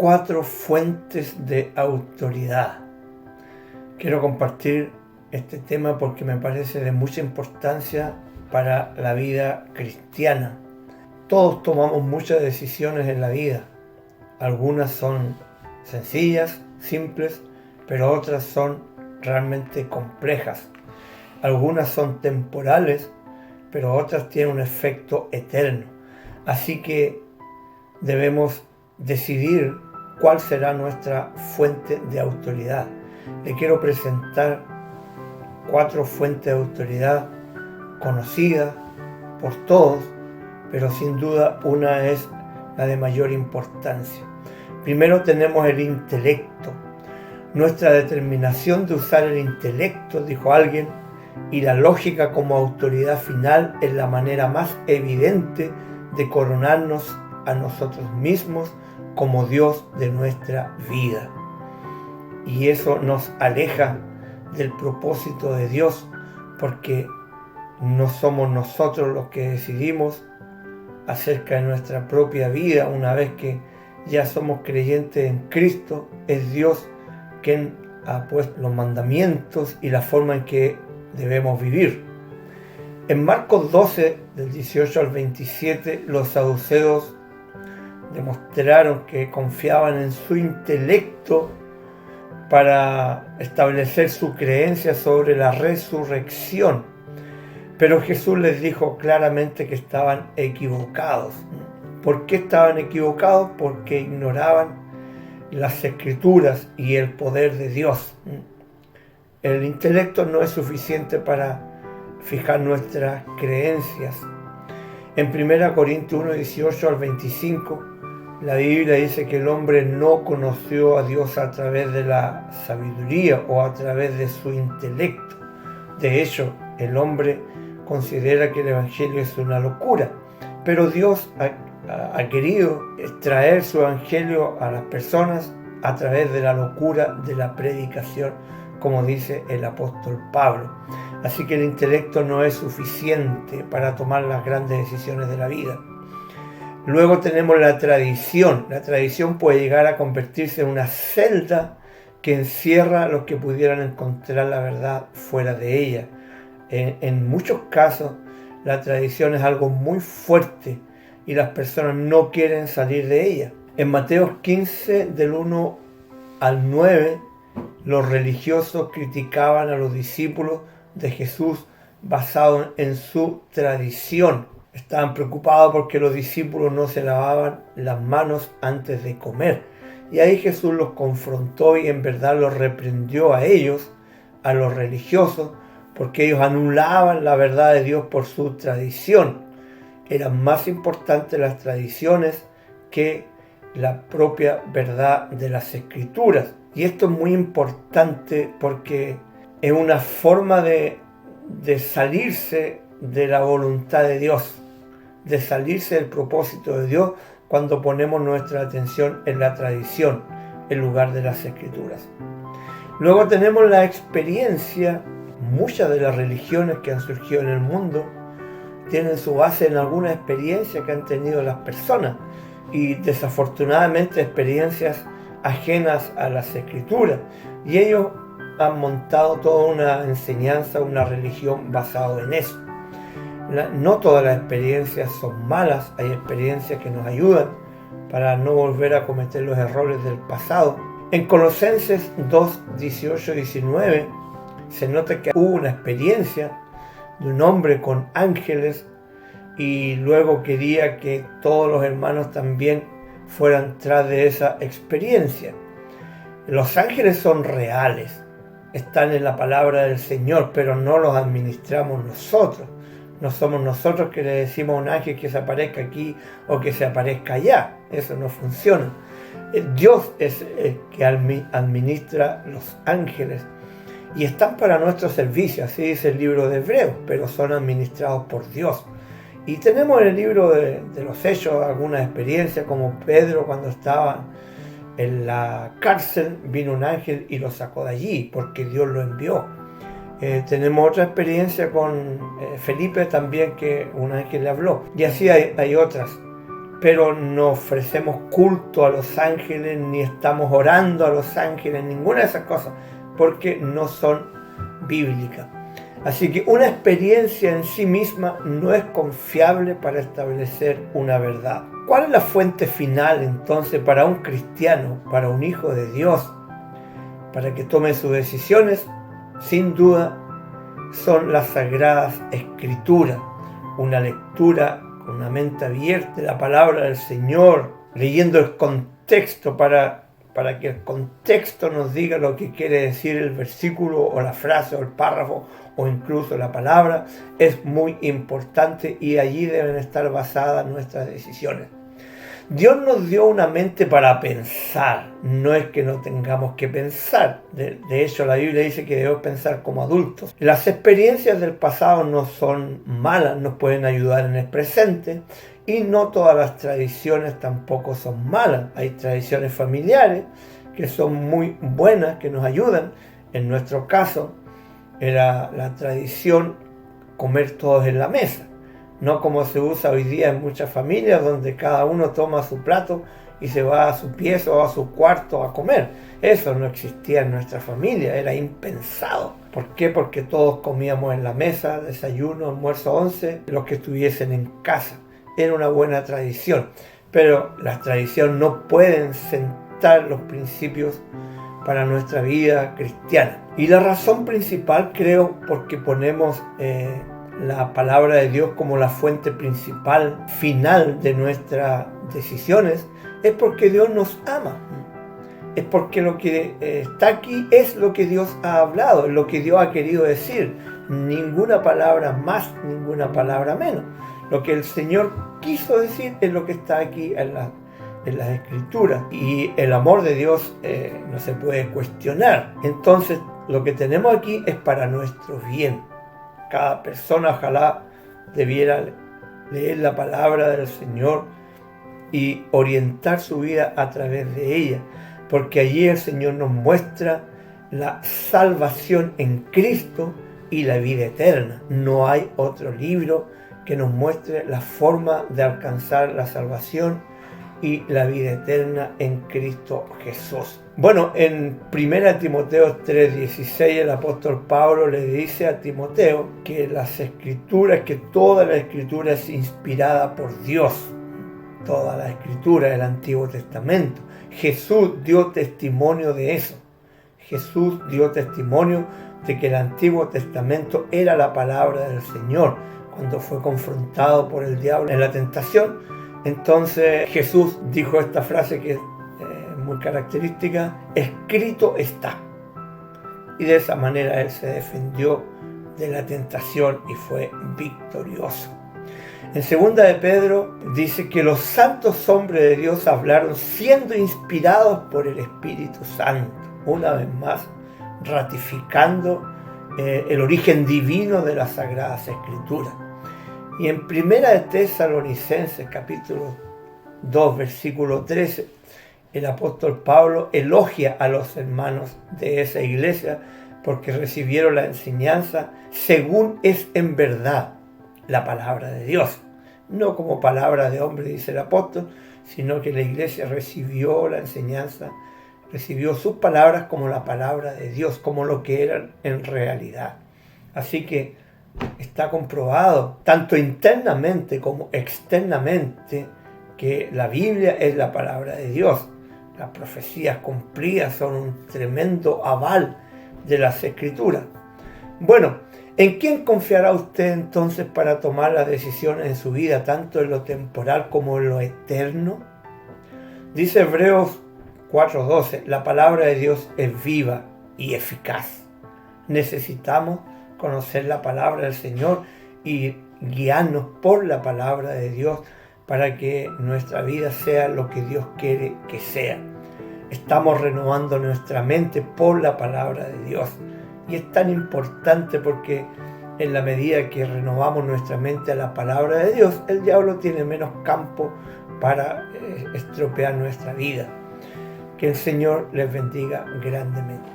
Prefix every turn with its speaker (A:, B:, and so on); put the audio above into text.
A: 4 fuentes de autoridad. Quiero compartir este tema porque me parece de mucha importancia para la vida cristiana. Todos tomamos muchas decisiones en la vida. Algunas son sencillas, simples, pero otras son realmente complejas. Algunas son temporales, pero otras tienen un efecto eterno. Así que debemos decidir cuál será nuestra fuente de autoridad. Le quiero presentar 4 fuentes de autoridad conocidas por todos, pero sin duda una es la de mayor importancia. Primero tenemos el intelecto. Nuestra determinación de usar el intelecto, dijo alguien, y la lógica como autoridad final es la manera más evidente de coronarnos a nosotros mismos como Dios de nuestra vida. Y eso nos aleja del propósito de Dios, porque no somos nosotros los que decidimos acerca de nuestra propia vida. Una vez que ya somos creyentes en Cristo, es Dios quien ha puesto los mandamientos y la forma en que debemos vivir. En Marcos 12, del 18 al 27, los saduceos demostraron que confiaban en su intelecto para establecer su creencia sobre la resurrección. Pero Jesús les dijo claramente que estaban equivocados. ¿Por qué estaban equivocados? Porque ignoraban las Escrituras y el poder de Dios. El intelecto no es suficiente para fijar nuestras creencias. En 1 Corintios 1, 18 al 25, la Biblia dice que el hombre no conoció a Dios a través de la sabiduría o a través de su intelecto. De hecho, el hombre considera que el Evangelio es una locura, pero Dios ha querido traer su Evangelio a las personas a través de la locura de la predicación, como dice el apóstol Pablo. Así que el intelecto no es suficiente para tomar las grandes decisiones de la vida. Luego tenemos la tradición. La tradición puede llegar a convertirse en una celda que encierra a los que pudieran encontrar la verdad fuera de ella. En muchos casos, la tradición es algo muy fuerte y las personas no quieren salir de ella. En Mateo 15, del 1 al 9, los religiosos criticaban a los discípulos de Jesús basado en su tradición. Estaban preocupados porque los discípulos no se lavaban las manos antes de comer. Y ahí Jesús los confrontó y en verdad los reprendió a ellos, a los religiosos, porque ellos anulaban la verdad de Dios por su tradición. Eran más importantes las tradiciones que la propia verdad de las Escrituras. Y esto es muy importante porque es una forma de salirse de la voluntad de Dios, de salirse del propósito de Dios cuando ponemos nuestra atención en la tradición en lugar de las Escrituras. Luego tenemos la experiencia. Muchas de las religiones que han surgido en el mundo tienen su base en alguna experiencia que han tenido las personas y desafortunadamente experiencias ajenas a las Escrituras, y ellos han montado toda una enseñanza, una religión basada en eso. No todas las experiencias son malas, hay experiencias que nos ayudan para no volver a cometer los errores del pasado. En Colosenses 2, 18 y 19 se nota que hubo una experiencia de un hombre con ángeles y luego quería que todos los hermanos también fueran tras de esa experiencia. Los ángeles son reales, están en la palabra del Señor, pero no los administramos nosotros. No somos nosotros que le decimos a un ángel que se aparezca aquí o que se aparezca allá. Eso no funciona. Dios es el que administra los ángeles y están para nuestro servicio, así dice el libro de Hebreos, pero son administrados por Dios. Y tenemos en el libro de los Hechos algunas experiencias, como Pedro cuando estaba en la cárcel, vino un ángel y lo sacó de allí porque Dios lo envió. Tenemos otra experiencia con Felipe también, que un ángel le habló. Y así hay otras. pero no ofrecemos culto a los ángeles, ni estamos orando a los ángeles, ninguna de esas cosas, porque no son bíblicas. Así que una experiencia en sí misma no es confiable para establecer una verdad. ¿Cuál es la fuente final entonces para un cristiano, para un hijo de Dios, para que tome sus decisiones? Sin duda son las Sagradas Escrituras, una lectura con una mente abierta de la palabra del Señor, leyendo el contexto para que el contexto nos diga lo que quiere decir el versículo o la frase o el párrafo o incluso la palabra, es muy importante y allí deben estar basadas nuestras decisiones. Dios nos dio una mente para pensar, no es que no tengamos que pensar. De hecho, la Biblia dice que debemos pensar como adultos. Las experiencias del pasado no son malas, nos pueden ayudar en el presente, y no todas las tradiciones tampoco son malas. Hay tradiciones familiares que son muy buenas, que nos ayudan. En nuestro caso, era la tradición comer todos en la mesa. No como se usa hoy día en muchas familias, donde cada uno toma su plato y se va a su pieza o a su cuarto a comer. Eso no existía en nuestra familia, era impensado. ¿Por qué? Porque todos comíamos en la mesa, desayuno, almuerzo, once, los que estuviesen en casa. Era una buena tradición, pero las tradiciones no pueden sentar los principios para nuestra vida cristiana. Y la razón principal, creo, porque ponemos la palabra de Dios como la fuente principal, final de nuestras decisiones, es porque Dios nos ama. Es porque lo que está aquí es lo que Dios ha hablado, es lo que Dios ha querido decir. Ninguna palabra más, ninguna palabra menos. Lo que el Señor quiso decir es lo que está aquí en las Escrituras. Y el amor de Dios no se puede cuestionar. Entonces, lo que tenemos aquí es para nuestro bien. Cada persona ojalá debiera leer la palabra del Señor y orientar su vida a través de ella, porque allí el Señor nos muestra la salvación en Cristo y la vida eterna. No hay otro libro que nos muestre la forma de alcanzar la salvación y la vida eterna en Cristo Jesús. Bueno, en 1 Timoteo 3:16 el apóstol Pablo le dice a Timoteo que las Escrituras, que toda la Escritura es inspirada por Dios. Toda la Escritura del Antiguo Testamento. Jesús dio testimonio de eso. Jesús dio testimonio de que el Antiguo Testamento era la palabra del Señor. Cuando fue confrontado por el diablo en la tentación, entonces Jesús dijo esta frase que es muy característica: escrito está. Y de esa manera él se defendió de la tentación y fue victorioso. En 2 de Pedro dice que los santos hombres de Dios hablaron siendo inspirados por el Espíritu Santo. Una vez más, ratificando el origen divino de las Sagradas Escrituras. Y en 1 de Tesalonicenses, capítulo 2, versículo 13, el apóstol Pablo elogia a los hermanos de esa iglesia porque recibieron la enseñanza según es en verdad la palabra de Dios. No como palabra de hombre, dice el apóstol, sino que la iglesia recibió la enseñanza, recibió sus palabras como la palabra de Dios, como lo que eran en realidad. Así que está comprobado, tanto internamente como externamente, que la Biblia es la palabra de Dios. Las profecías cumplidas son un tremendo aval de las Escrituras. Bueno, ¿en quién confiará usted entonces para tomar las decisiones en su vida, tanto en lo temporal como en lo eterno? Dice Hebreos 4:12, la palabra de Dios es viva y eficaz. Necesitamos conocer la palabra del Señor y guiarnos por la palabra de Dios para que nuestra vida sea lo que Dios quiere que sea. Estamos renovando nuestra mente por la palabra de Dios. Y es tan importante porque en la medida que renovamos nuestra mente a la palabra de Dios, el diablo tiene menos campo para estropear nuestra vida. Que el Señor les bendiga grandemente.